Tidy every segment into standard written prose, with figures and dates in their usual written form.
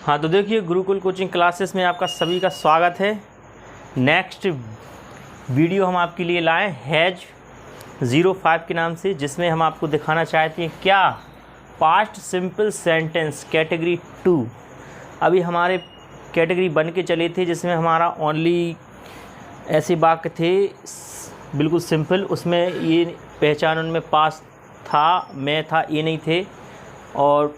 हाँ तो देखिए, गुरुकुल कोचिंग क्लासेस में आपका सभी का स्वागत है। नेक्स्ट वीडियो हम आपके लिए लाए हैज 05 के नाम से, जिसमें हम आपको दिखाना चाहते हैं क्या पास्ट सिंपल सेंटेंस कैटेगरी 2। अभी हमारे कैटेगरी 1 के चले थे, जिसमें हमारा ओनली ऐसे वाक्य थे बिल्कुल सिंपल, उसमें ये पहचान उनमें पास्ट था, मैं था, ये नहीं थे। और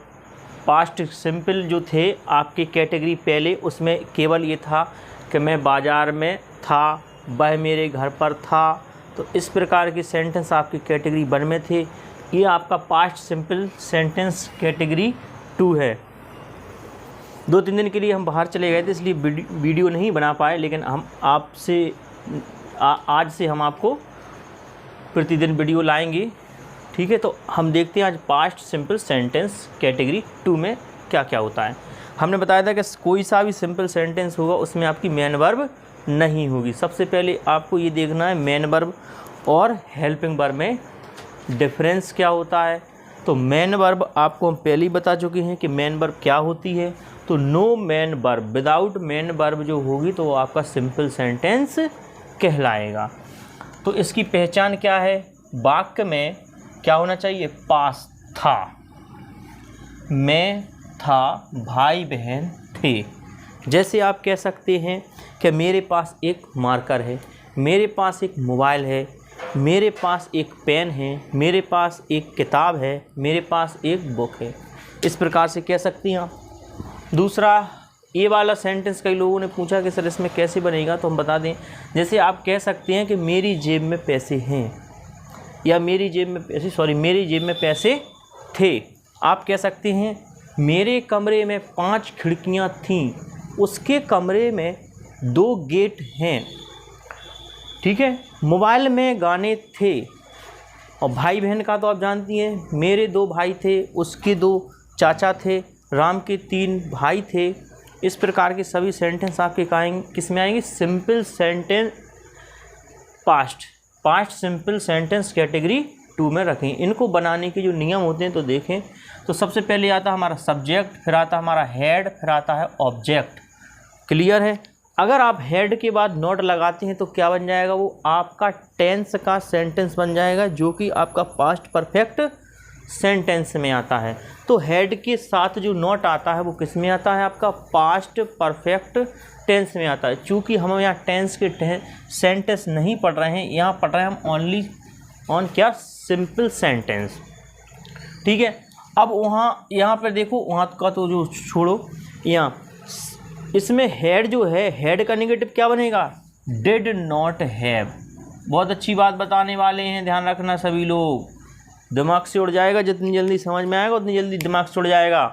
पास्ट सिंपल जो थे आपकी कैटेगरी पहले, उसमें केवल ये था कि मैं बाज़ार में था, वह मेरे घर पर था। तो इस प्रकार के सेंटेंस आपकी कैटेगरी 1 में थे। ये आपका पास्ट सिंपल सेंटेंस कैटेगरी 2 है। 2-3 दिन के लिए हम बाहर चले गए थे, इसलिए वीडियो नहीं बना पाए, लेकिन हम आपसे आज से हम आपको प्रतिदिन वीडियो लाएंगे। ठीक है, तो हम देखते हैं आज पास्ट सिंपल सेंटेंस कैटेगरी 2 में क्या क्या होता है। हमने बताया था कि कोई सा भी सिंपल सेंटेंस होगा उसमें आपकी मेन वर्ब नहीं होगी। सबसे पहले आपको ये देखना है मेन वर्ब और हेल्पिंग वर्ब में डिफरेंस क्या होता है। तो मेन वर्ब आपको हम पहले ही बता चुके हैं कि मेन वर्ब क्या होती है। तो no main verb, without main verb जो होगी तो वो आपका सिंपल सेंटेंस कहलाएगा। तो इसकी पहचान क्या है, वाक्य में क्या होना चाहिए, पास था, मैं था, भाई बहन थे। जैसे आप कह सकते हैं कि मेरे पास एक मार्कर है, मेरे पास एक मोबाइल है, मेरे पास एक पेन है, मेरे पास एक किताब है, मेरे पास एक बुक है। इस प्रकार से कह सकती हैं आप। दूसरा, ये वाला सेंटेंस कई लोगों ने पूछा कि सर इसमें कैसे बनेगा, तो हम बता दें। जैसे आप कह सकते हैं कि मेरी जेब में पैसे हैं, या मेरी जेब में पैसे थे। आप कह सकते हैं मेरे कमरे में 5 खिड़कियां थीं, उसके कमरे में 2 गेट हैं। ठीक है, मोबाइल में गाने थे। और भाई बहन का तो आप जानती हैं, मेरे 2 भाई थे, उसके 2 चाचा थे, राम के 3 भाई थे। इस प्रकार के सभी सेंटेंस आपके किस में आएंगे, simple sentence past simple sentence category 2 में रखें। इनको बनाने के जो नियम होते हैं तो देखें। तो सबसे पहले आता है हमारा सब्जेक्ट, फिर आता है हमारा हेड, फिर आता है ऑब्जेक्ट। क्लियर है। अगर आप हेड के बाद नॉट लगाते हैं तो क्या बन जाएगा, वो आपका टेंस का सेंटेंस बन जाएगा, जो कि आपका पास्ट परफेक्ट सेंटेंस में आता है। तो हेड के साथ जो नॉट आता है वो किस में आता है, आपका पास्ट परफेक्ट टेंस में आता है। चूँकि हम यहाँ टेंस के सेंटेंस नहीं पढ़ रहे हैं, यहाँ पढ़ रहे हैं हम ओनली ऑन क्या, सिंपल सेंटेंस। ठीक है। अब यहाँ पर देखो, वहाँ का तो जो छोड़ो, यहाँ इसमें हेड जो है, हेड का नेगेटिव क्या बनेगा, डिड नॉट हैव। बहुत अच्छी बात बताने वाले हैं, ध्यान रखना सभी लोग, दिमाग से उड़ जाएगा। जितनी जल्दी समझ में आएगा उतनी जल्दी दिमाग से उड़ जाएगा।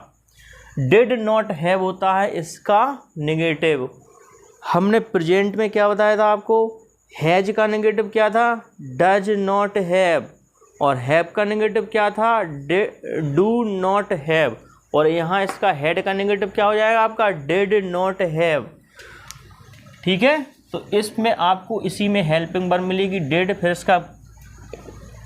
डिड नॉट हैव होता है इसका नेगेटिव। हमने प्रेजेंट में क्या बताया था आपको, हैज का नेगेटिव क्या था, डज नॉट हैव। और हैव का नेगेटिव क्या था, डू नॉट हैव। और यहाँ इसका हेड का नेगेटिव क्या हो जाएगा आपका, डिड नॉट हैव। ठीक है। तो इसमें आपको इसी में हेल्पिंग वर्ब मिलेगी डिड, फिर इसका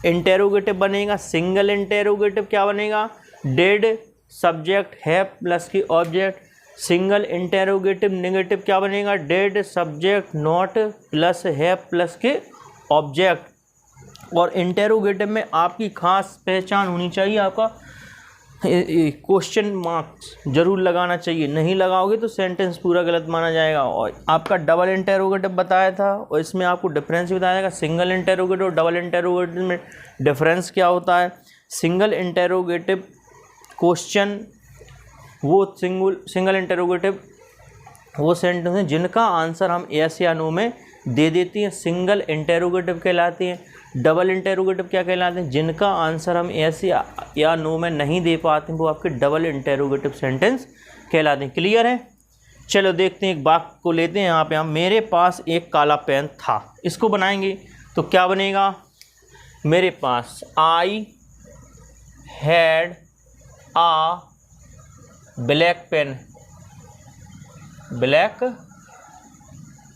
इंटेरोगेटिव बनेगा, सिंगल इंटेरोगेटिव क्या बनेगा, डिड सब्जेक्ट हैव प्लस की ऑब्जेक्ट। सिंगल इंटेरोगेटिव नेगेटिव क्या बनेगा, did subject not plus have plus के ऑब्जेक्ट। और इंटेरोगेटिव में आपकी खास पहचान होनी चाहिए, आपका क्वेश्चन मार्क्स जरूर लगाना चाहिए, नहीं लगाओगे तो सेंटेंस पूरा गलत माना जाएगा। और आपका डबल इंटेरोगेटिव बताया था, और इसमें आपको डिफरेंस बताया जाएगा। सिंगल इंटेरोगेटिव और डबल इंटेरोगेटिव में डिफरेंस क्या होता है। सिंगल इंटेरोगेटिव क्वेश्चन, वो सिंगल इंटेरोगेटिव वो सेंटेंस हैं जिनका आंसर हम यस या नो में दे देते हैं, सिंगल इंटेरोगेटिव कहलाते हैं। डबल इंटेरोगेटिव क्या कहलाते हैं, जिनका आंसर हम यस या नो में नहीं दे पाते हैं, वो आपके डबल इंटेरोगेटिव सेंटेंस कहलाते हैं। क्लियर है। चलो देखते हैं, एक वाक्य को लेते हैं यहाँ पे हम, मेरे पास एक काला पेन था। इसको बनाएंगे तो क्या बनेगा, मेरे पास I had a black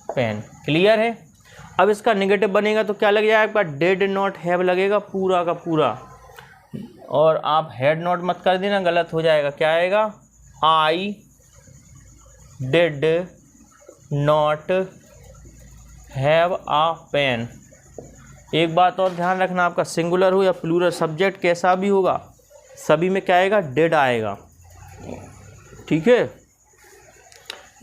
pen. Clear है। अब इसका नेगेटिव बनेगा तो क्या लग जाएगा आपका, डिड नॉट हैव लगेगा पूरा का पूरा। और आप हैड नॉट मत कर देना, गलत हो जाएगा। क्या आएगा, I did not have a pen. एक बात और ध्यान रखना, आपका सिंगुलर हो या प्लूरल, सब्जेक्ट कैसा भी होगा सभी में क्या आएगा, डिड आएगा। ठीक है,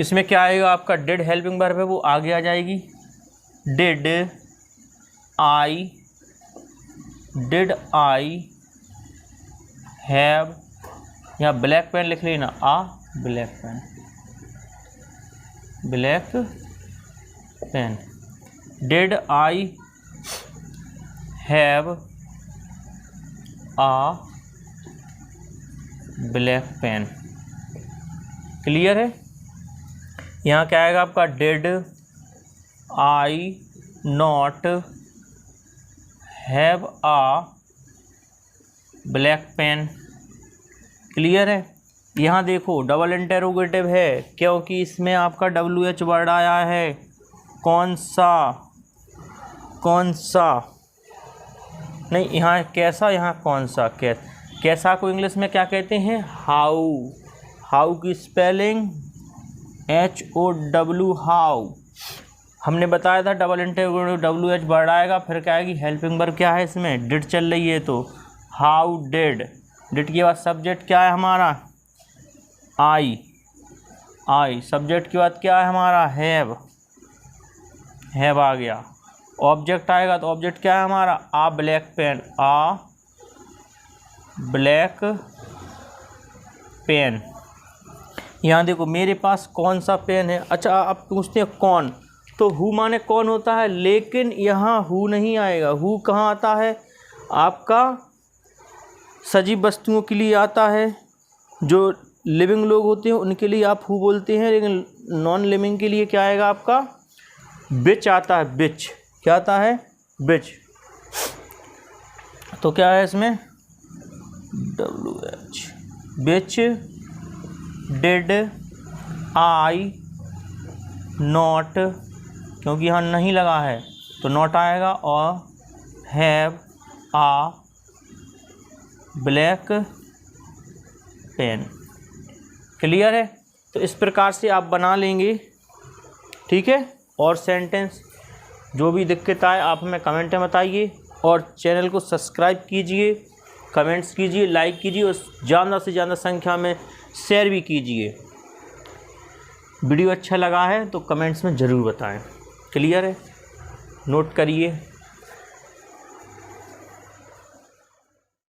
इसमें क्या आएगा आपका, डिड हेल्पिंग वर्ब है वो आगे आ जाएगी। डिड आई हैव, यहाँ ब्लैक पेन लिख लेना, a black pen, black pen. Did I have a black pen. Clear है। यहाँ क्या आएगा आपका, did I not have a black pen. Clear है। यहाँ देखो डबल इंटेरोगेटिव है क्योंकि इसमें आपका WH वर्ड आया है। कौन सा, कौन सा नहीं, यहाँ कैसा, यहाँ कौन सा। कैसा को इंग्लिश में क्या कहते हैं, हाउ। हाउ की स्पेलिंग HOW, हाउ। हमने बताया था डबल इंटेरोगेटिव WH वर्ड आएगा, फिर क्या आएगी, हेल्पिंग वर्ब क्या है इसमें, डिड चल रही है तो हाउ डिड। डिड के बाद सब्जेक्ट क्या है हमारा, आई। सब्जेक्ट के बाद क्या है हमारा, हैव आ गया। ऑब्जेक्ट आएगा तो ऑब्जेक्ट क्या है हमारा, आ ब्लैक पेन, आ ब्लैक पेन। यहाँ देखो मेरे पास कौन सा पेन है। अच्छा आप पूछते हैं कौन, तो हु माने कौन होता है, लेकिन यहाँ हु नहीं आएगा। हु कहाँ आता है, आपका सजीव वस्तुओं के लिए आता है। जो लिविंग लोग होते हैं उनके लिए आप हु बोलते हैं, लेकिन नॉन लिविंग के लिए क्या आएगा आपका, बिच आता है। बिच क्या आता है, बिच। तो क्या है इसमें, WH, which did I not, क्योंकि यहाँ नहीं लगा है तो नॉट आएगा, और have a black pen. Clear है। तो इस प्रकार से आप बना लेंगे। ठीक है। और सेंटेंस जो भी दिक्कत आए आप हमें कमेंट में बताइए, और चैनल को सब्सक्राइब कीजिए, कमेंट्स कीजिए, लाइक कीजिए, और ज़्यादा से ज़्यादा संख्या में शेयर भी कीजिए। वीडियो अच्छा लगा है तो कमेंट्स में ज़रूर बताएं। क्लियर है, नोट करिए।